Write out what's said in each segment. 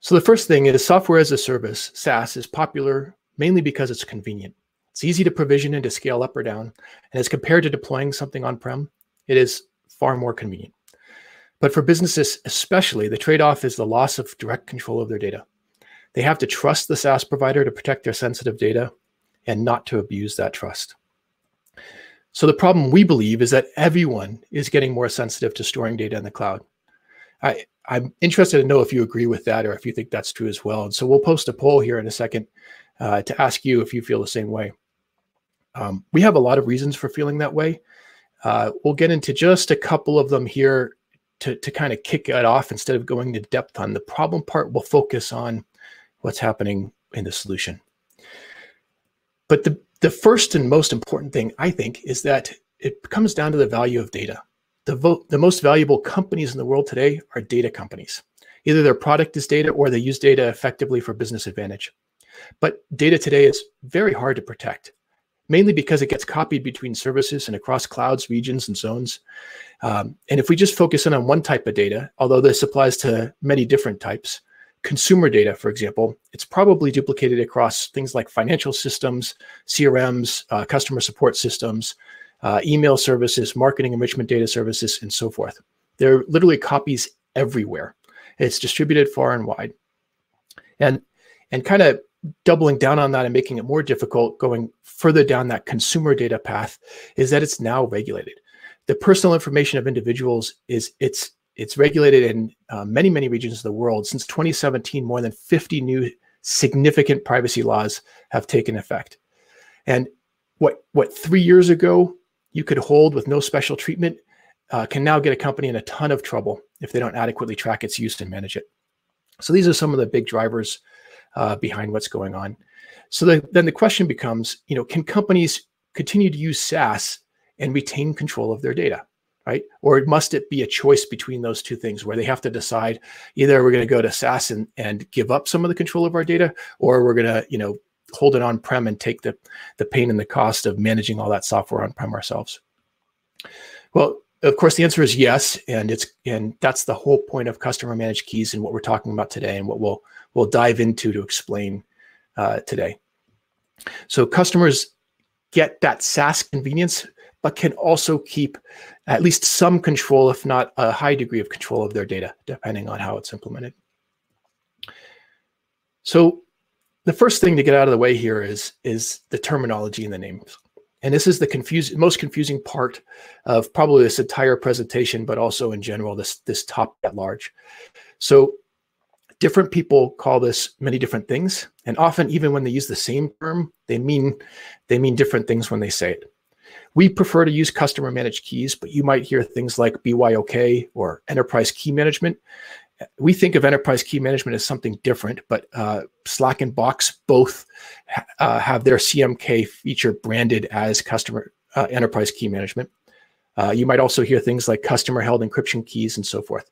So the first thing is software as a service, SaaS, is popular mainly because it's convenient. It's easy to provision and to scale up or down. And as compared to deploying something on-prem, it is far more convenient. But for businesses especially, the trade-off is the loss of direct control of their data. They have to trust the SaaS provider to protect their sensitive data and not to abuse that trust. So the problem we believe is that everyone is getting more sensitive to storing data in the cloud. I'm interested to know if you agree with that or if you think that's true as well. And so we'll post a poll here in a second to ask you if you feel the same way. We have a lot of reasons for feeling that way. We'll get into just a couple of them here to kind of kick it off instead of going into depth on the problem part. We'll focus on what's happening in the solution. But the first and most important thing, I think, is that it comes down to the value of data. The most valuable companies in the world today are data companies. Either their product is data or they use data effectively for business advantage. But data today is very hard to protect, mainly because it gets copied between services and across clouds, regions, and zones. And if we just focus in on one type of data, although this applies to many different types, consumer data, for example, it's probably duplicated across things like financial systems, CRMs, customer support systems, email services, marketing enrichment data services, and so forth. There are literally copies everywhere. It's distributed far and wide. And kind of doubling down on that and making it more difficult, going further down that consumer data path, is that it's now regulated. The personal information of individuals it's regulated in many, many regions of the world. Since 2017, more than 50 new significant privacy laws have taken effect. And what 3 years ago you could hold with no special treatment can now get a company in a ton of trouble if they don't adequately track its use and manage it. So these are some of the big drivers behind what's going on. So then the question becomes, can companies continue to use SaaS and retain control of their data, right? Or must it be a choice between those two things where they have to decide either we're going to go to SaaS and give up some of the control of our data, or we're going to, hold it on-prem and take the pain and the cost of managing all that software on-prem ourselves? Well, of course, the answer is yes, and that's the whole point of customer managed keys and what we're talking about today, and what we'll dive into to explain today. So customers get that SaaS convenience, but can also keep at least some control, if not a high degree of control of their data, depending on how it's implemented. So the first thing to get out of the way here is the terminology in the names. And this is the most confusing part of probably this entire presentation, but also in general, this topic at large. So different people call this many different things. And often, even when they use the same term, they mean different things when they say it. We prefer to use customer managed keys, but you might hear things like BYOK or enterprise key management. We think of enterprise key management as something different, but Slack and Box both have their CMK feature branded as customer enterprise key management. You might also hear things like customer held encryption keys and so forth.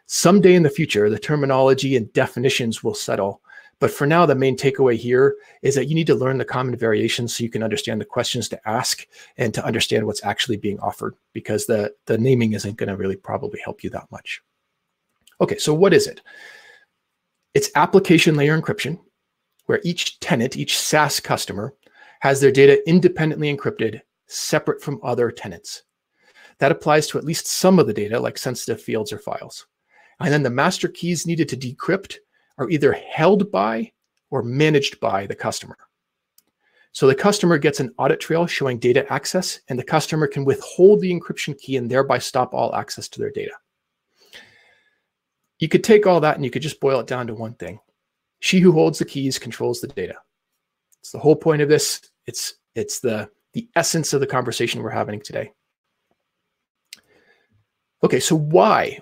Someday in the future, the terminology and definitions will settle. But for now, the main takeaway here is that you need to learn the common variations so you can understand the questions to ask and to understand what's actually being offered, because the naming isn't going to really probably help you that much. Okay, so what is it? It's application layer encryption, where each tenant, each SaaS customer, has their data independently encrypted, separate from other tenants. That applies to at least some of the data, like sensitive fields or files. And then the master keys needed to decrypt are either held by or managed by the customer. So the customer gets an audit trail showing data access, and the customer can withhold the encryption key and thereby stop all access to their data. You could take all that and you could just boil it down to one thing. She who holds the keys controls the data. It's the whole point of this. It's the essence of the conversation we're having today. Okay, so why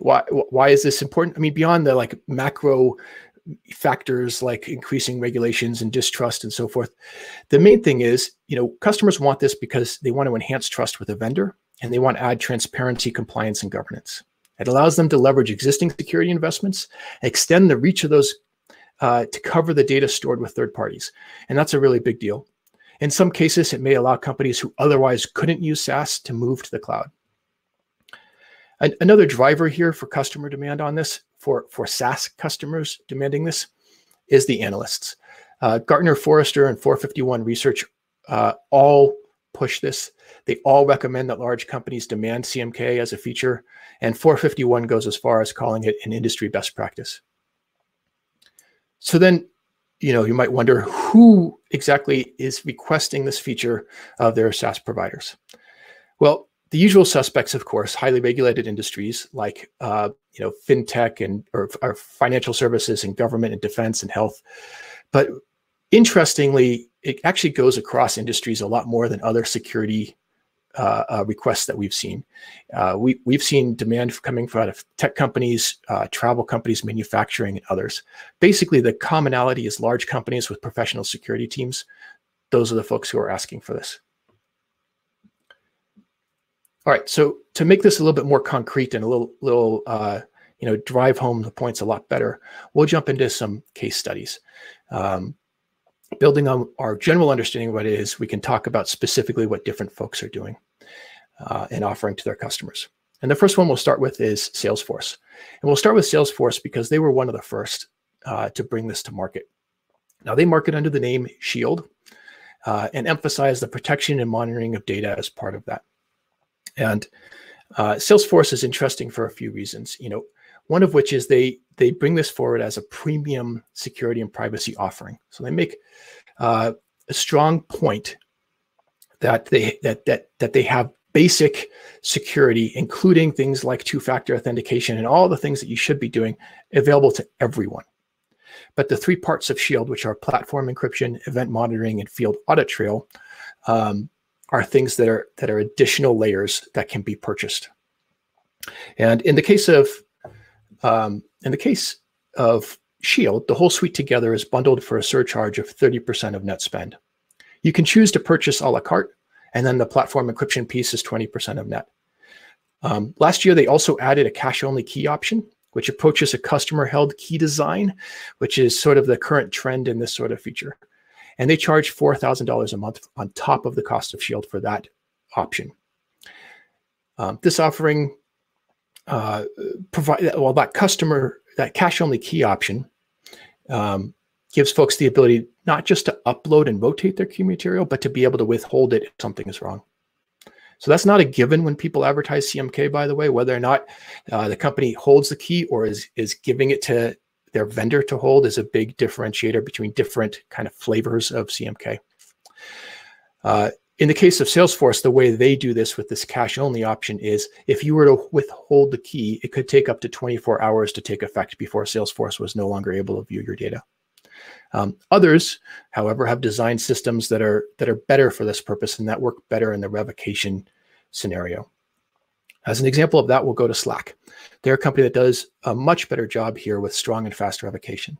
is this important? I mean, beyond the macro factors like increasing regulations and distrust and so forth, the main thing is, customers want this because they want to enhance trust with a vendor, and they want to add transparency, compliance, and governance. It allows them to leverage existing security investments, extend the reach of those to cover the data stored with third parties. And that's a really big deal. In some cases, it may allow companies who otherwise couldn't use SaaS to move to the cloud. Another driver here for customer demand on this, for SaaS customers demanding this, is the analysts. Gartner, Forrester, and 451 Research all push this. They all recommend that large companies demand CMK as a feature, and 451 goes as far as calling it an industry best practice. So then, you might wonder who exactly is requesting this feature of their SaaS providers. Well, the usual suspects, of course, highly regulated industries like fintech or financial services and government and defense and health. But interestingly, it actually goes across industries a lot more than other security requests that we've seen. We've seen demand coming from out of tech companies, travel companies, manufacturing, and others. Basically, the commonality is large companies with professional security teams. Those are the folks who are asking for this. All right, so to make this a little bit more concrete and a little drive home the points a lot better, we'll jump into some case studies. Building on our general understanding of what it is, we can talk about specifically what different folks are doing and offering to their customers. And the first one we'll start with is Salesforce. And we'll start with Salesforce because they were one of the first to bring this to market. Now, they market under the name Shield and emphasize the protection and monitoring of data as part of that. And Salesforce is interesting for a few reasons. One of which is they bring this forward as a premium security and privacy offering. So they make a strong point that they have basic security, including things like two-factor authentication and all the things that you should be doing, available to everyone. But the three parts of Shield, which are platform encryption, event monitoring, and field audit trail, are things that are additional layers that can be purchased. And in the case of Shield, the whole suite together is bundled for a surcharge of 30% of net spend. You can choose to purchase a la carte, and then the platform encryption piece is 20% of net. Last year, they also added a cache-only key option, which approaches a customer-held key design, which is sort of the current trend in this sort of feature. And they charge $4,000 a month on top of the cost of Shield for that option. This offering that cache-only key option gives folks the ability not just to upload and rotate their key material, but to be able to withhold it if something is wrong. So that's not a given when people advertise CMK, by the way, whether or not the company holds the key or is giving it to their vendor to hold is a big differentiator between different kind of flavors of CMK. In the case of Salesforce, the way they do this with this cache-only option is if you were to withhold the key, it could take up to 24 hours to take effect before Salesforce was no longer able to view your data. Others, however, have designed systems that are better for this purpose and that work better in the revocation scenario. As an example of that, we'll go to Slack. They're a company that does a much better job here with strong and fast revocation.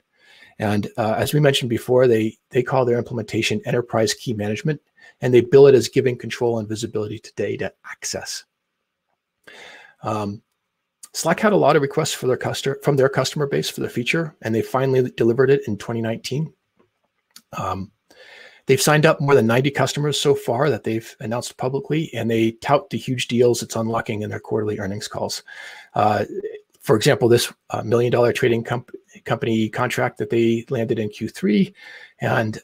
And as we mentioned before, they call their implementation Enterprise Key Management, and they bill it as giving control and visibility to data access. Slack had a lot of requests from their customer base for the feature, and they finally delivered it in 2019. They've signed up more than 90 customers so far that they've announced publicly, and they tout the huge deals it's unlocking in their quarterly earnings calls. For example, this $1 million trading company contract that they landed in Q3, and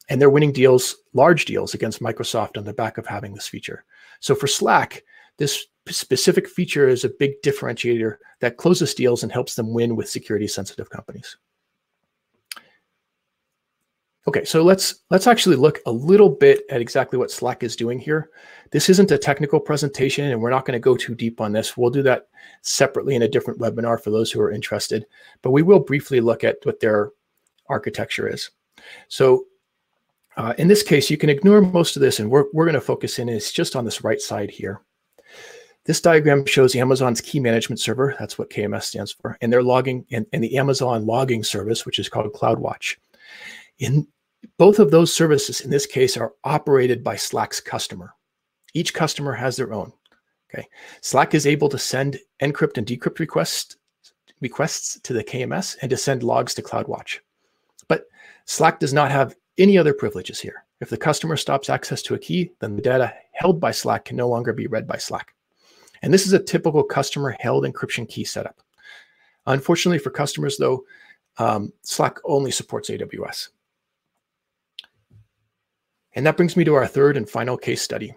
they're winning deals, large deals against Microsoft on the back of having this feature. So for Slack, this specific feature is a big differentiator that closes deals and helps them win with security-sensitive companies. Okay, so let's actually look a little bit at exactly what Slack is doing here. This isn't a technical presentation, and we're not going to go too deep on this. We'll do that separately in a different webinar for those who are interested, but we will briefly look at what their architecture is. So in this case, you can ignore most of this, and we're going to focus in is just on this right side here. This diagram shows Amazon's key management server. That's what KMS stands for, and their logging and the Amazon logging service, which is called CloudWatch. In both of those services, in this case, are operated by Slack's customer. Each customer has their own. Okay, Slack is able to send encrypt and decrypt requests to the KMS and to send logs to CloudWatch. But Slack does not have any other privileges here. If the customer stops access to a key, then the data held by Slack can no longer be read by Slack. And this is a typical customer-held encryption key setup. Unfortunately for customers, though, Slack only supports AWS. And that brings me to our third and final case study.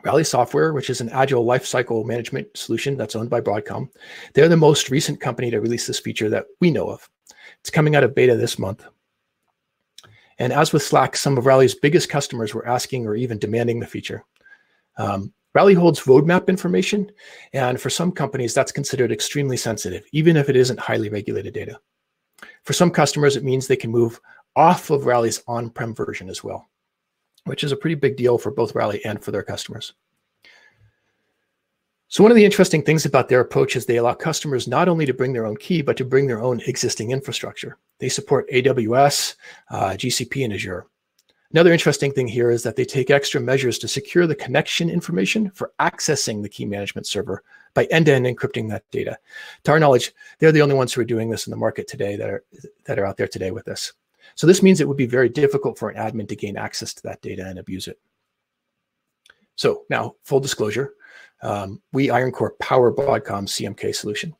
Rally Software, which is an agile lifecycle management solution that's owned by Broadcom. They're the most recent company to release this feature that we know of. It's coming out of beta this month. And as with Slack, some of Rally's biggest customers were asking or even demanding the feature. Rally holds roadmap information, and for some companies, that's considered extremely sensitive, even if it isn't highly regulated data. For some customers, it means they can move off of Rally's on-prem version as well, which is a pretty big deal for both Rally and for their customers. So one of the interesting things about their approach is they allow customers not only to bring their own key, but to bring their own existing infrastructure. They support AWS, GCP, and Azure. Another interesting thing here is that they take extra measures to secure the connection information for accessing the key management server by end-to-end encrypting that data. To our knowledge, they're the only ones who are doing this in the market today that are out there today with this. So this means it would be very difficult for an admin to gain access to that data and abuse it. So now, full disclosure, we IronCore power Broadcom's CMK solution.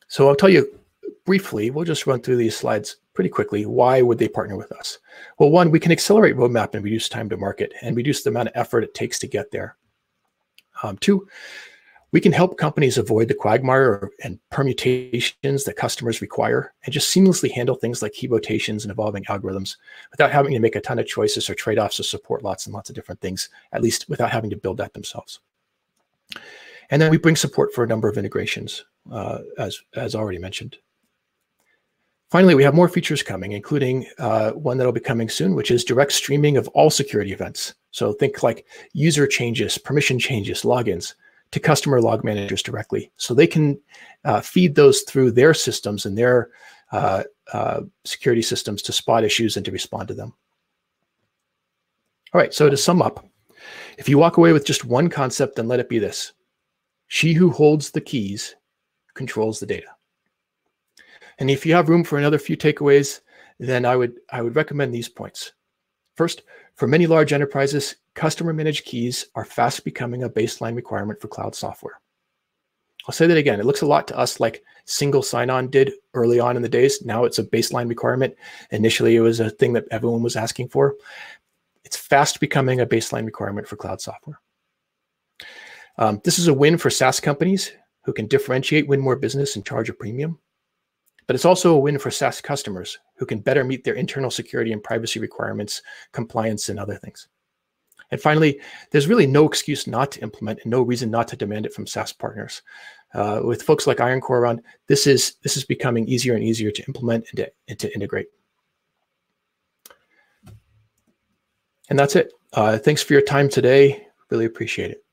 So I'll tell you briefly, we'll just run through these slides pretty quickly. Why would they partner with us? Well, one, we can accelerate roadmap and reduce time to market and reduce the amount of effort it takes to get there. Two, we can help companies avoid the quagmire and permutations that customers require and just seamlessly handle things like key rotations and evolving algorithms without having to make a ton of choices or trade-offs to support lots and lots of different things, at least without having to build that themselves. And then we bring support for a number of integrations, as already mentioned. Finally, we have more features coming, including one that'll be coming soon, which is direct streaming of all security events. So think like user changes, permission changes, logins to customer log managers directly. So they can feed those through their systems and their security systems to spot issues and to respond to them. All right, so to sum up, if you walk away with just one concept, then let it be this. She who holds the keys controls the data. And if you have room for another few takeaways, then I would recommend these points. First, for many large enterprises, customer managed keys are fast becoming a baseline requirement for cloud software. I'll say that again. It looks a lot to us like single sign-on did early on in the days. Now it's a baseline requirement. Initially, it was a thing that everyone was asking for. It's fast becoming a baseline requirement for cloud software. This is a win for SaaS companies who can differentiate, win more business, and charge a premium. But it's also a win for SaaS customers who can better meet their internal security and privacy requirements, compliance, and other things. And finally, there's really no excuse not to implement and no reason not to demand it from SaaS partners. With folks like IronCore around, this is becoming easier and easier to implement and to integrate. And that's it. Thanks for your time today. Really appreciate it.